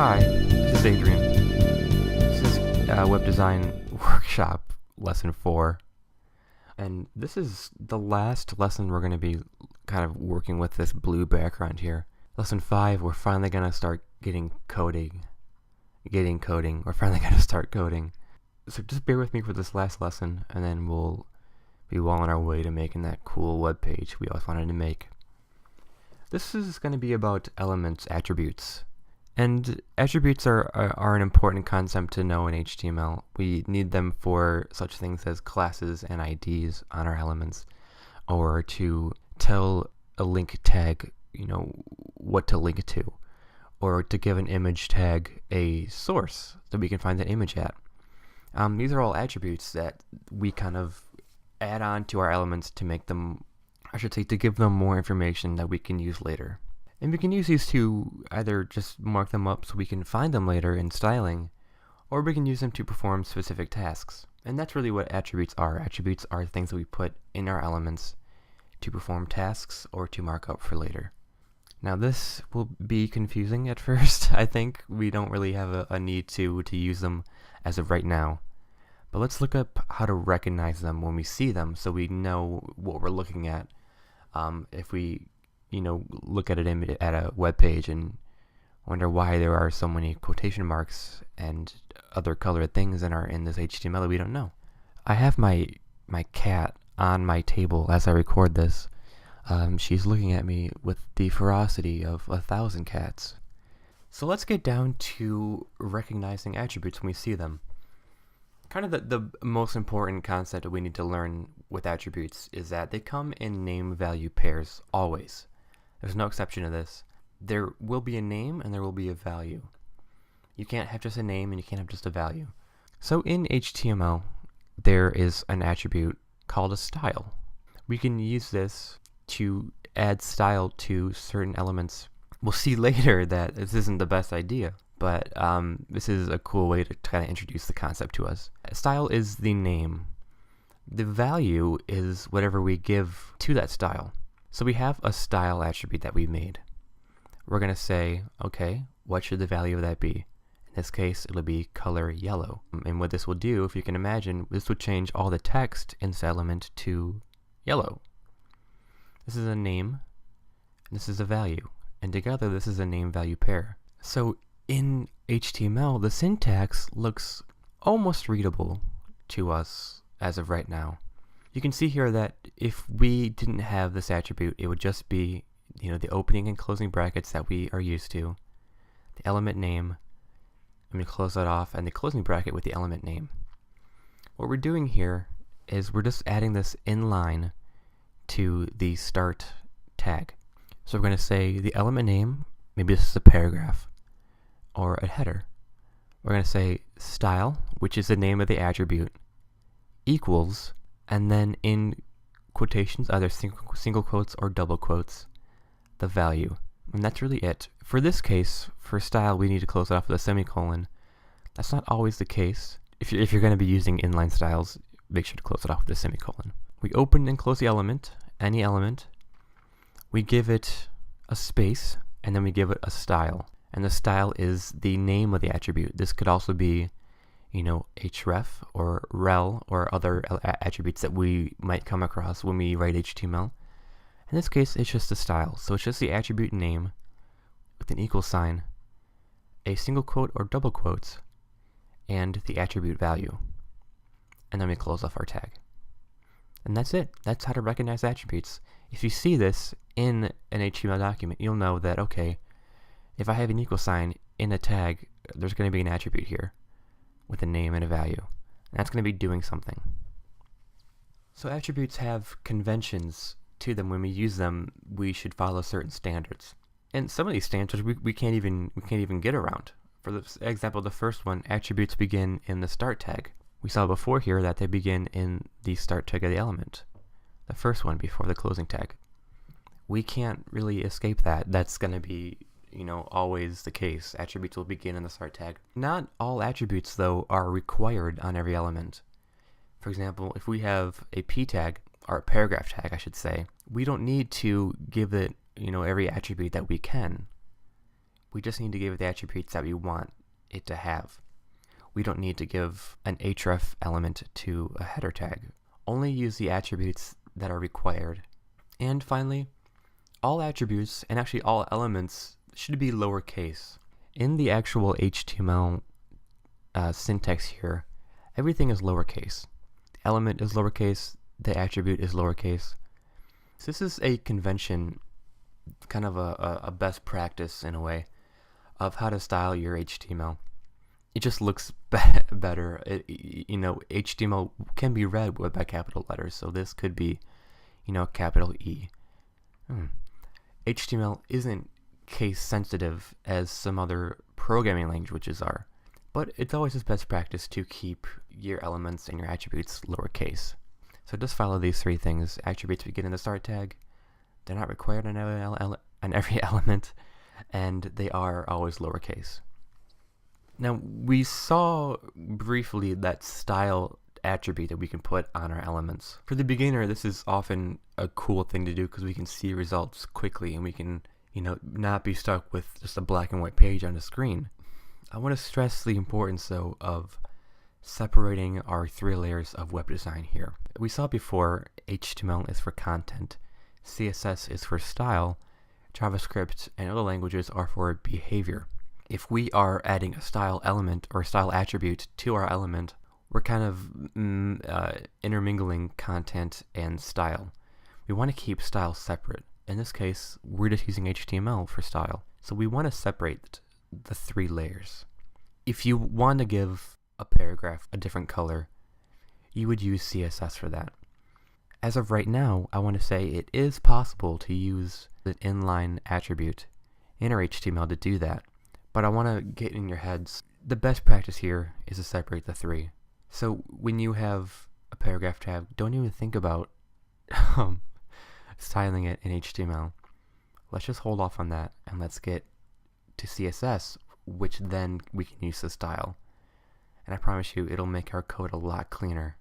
Hi, this is Adrian. This is Web Design Workshop Lesson 4. And this is the last lesson we're going to be kind of working with this blue background here. Lesson 5, we're finally going to start getting coding. We're finally going to start coding. So just bear with me for this last lesson, and then we'll be well on our way to making that cool web page we always wanted to make. This is going to be about elements, attributes. And attributes are an important concept to know in HTML. We need them for such things as classes and IDs on our elements, or to tell a link tag, what to link to, or to give an image tag a source that we can find that image at. These are all attributes that we kind of add on to our elements to make them, to give them more information that we can use later. And we can use these to either just mark them up so we can find them later in styling, or we can use them to perform specific tasks. And that's really what attributes are. Attributes are things that we put in our elements to perform tasks or to mark up for later. Now this will be confusing at first. I think we don't really have a need to use them as of right now. But let's look up how to recognize them when we see them so we know what we're looking at. If we look at a web page and wonder why there are so many quotation marks and other colored things in this HTML that we don't know. I have my cat on my table as I record this. She's looking at me with the ferocity of 1,000 cats. So let's get down to recognizing attributes when we see them. Kind of the most important concept that we need to learn with attributes is that they come in name-value pairs always. There's no exception to this. There will be a name and there will be a value. You can't have just a name and you can't have just a value. So in HTML, there is an attribute called a style. We can use this to add style to certain elements. We'll see later that this isn't the best idea, but this is a cool way to kind of introduce the concept to us. Style is the name. The value is whatever we give to that style. So we have a style attribute that we made. We're going to say, okay, what should the value of that be? In this case, it'll be color yellow. And what this will do, if you can imagine, this would change all the text in this element to yellow. This is a name, and this is a value. And together, this is a name-value pair. So in HTML, the syntax looks almost readable to us as of right now. You can see here that if we didn't have this attribute, it would just be, the opening and closing brackets that we are used to, the element name, I'm going to close that off, and the closing bracket with the element name. What we're doing here is we're just adding this inline to the start tag. So we're going to say the element name, maybe this is a paragraph, or a header. We're going to say style, which is the name of the attribute, equals, and then in quotations, either single quotes or double quotes, the value. And that's really it. For this case, for style, we need to close it off with a semicolon. That's not always the case. If you're going to be using inline styles, make sure to close it off with a semicolon. We open and close the element, any element. We give it a space, and then we give it a style. And the style is the name of the attribute. This could also be href or rel or other attributes that we might come across when we write HTML. In this case, it's just a style. So it's just the attribute name with an equal sign, a single quote or double quotes, and the attribute value. And then we close off our tag. And that's it. That's how to recognize attributes. If you see this in an HTML document, you'll know that, okay, if I have an equal sign in a tag, there's going to be an attribute here with a name and a value. And that's going to be doing something. So attributes have conventions to them. When we use them, we should follow certain standards. And some of these standards we can't even get around. For example, the first one, attributes begin in the start tag. We saw before here that they begin in the start tag of the element. The first one before the closing tag. We can't really escape that. That's going to be always the case. Attributes will begin in the start tag. Not all attributes, though, are required on every element. For example, if we have a p tag, or a paragraph tag, I should say, we don't need to give it, every attribute that we can. We just need to give it the attributes that we want it to have. We don't need to give an href element to a header tag. Only use the attributes that are required. And finally, all attributes, and actually all elements, should be lowercase. In the actual HTML syntax here, everything is lowercase. The element is lowercase, the attribute is lowercase. So this is a convention, kind of a best practice in a way, of how to style your HTML. It just looks better. HTML can be read by capital letters, so this could be, capital E. HTML isn't case sensitive as some other programming languages are, but it's always just best practice to keep your elements and your attributes lowercase. So just follow these three things. Attributes begin in the start tag. They're not required on every element, and they are always lowercase. Now, we saw briefly that style attribute that we can put on our elements. For the beginner, this is often a cool thing to do because we can see results quickly and we can, not be stuck with just a black and white page on the screen. I want to stress the importance, though, of separating our three layers of web design here. We saw before, HTML is for content, CSS is for style, JavaScript and other languages are for behavior. If we are adding a style element or style attribute to our element, we're kind of intermingling content and style. We want to keep style separate. In this case, we're just using HTML for style. So we want to separate the three layers. If you want to give a paragraph a different color, you would use CSS for that. As of right now, I want to say it is possible to use the inline attribute in our HTML to do that. But I want to get in your heads, the best practice here is to separate the three. So when you have a paragraph tag, don't even think about styling it in HTML. Let's just hold off on that and let's get to CSS, which then we can use to style. And I promise you, it'll make our code a lot cleaner.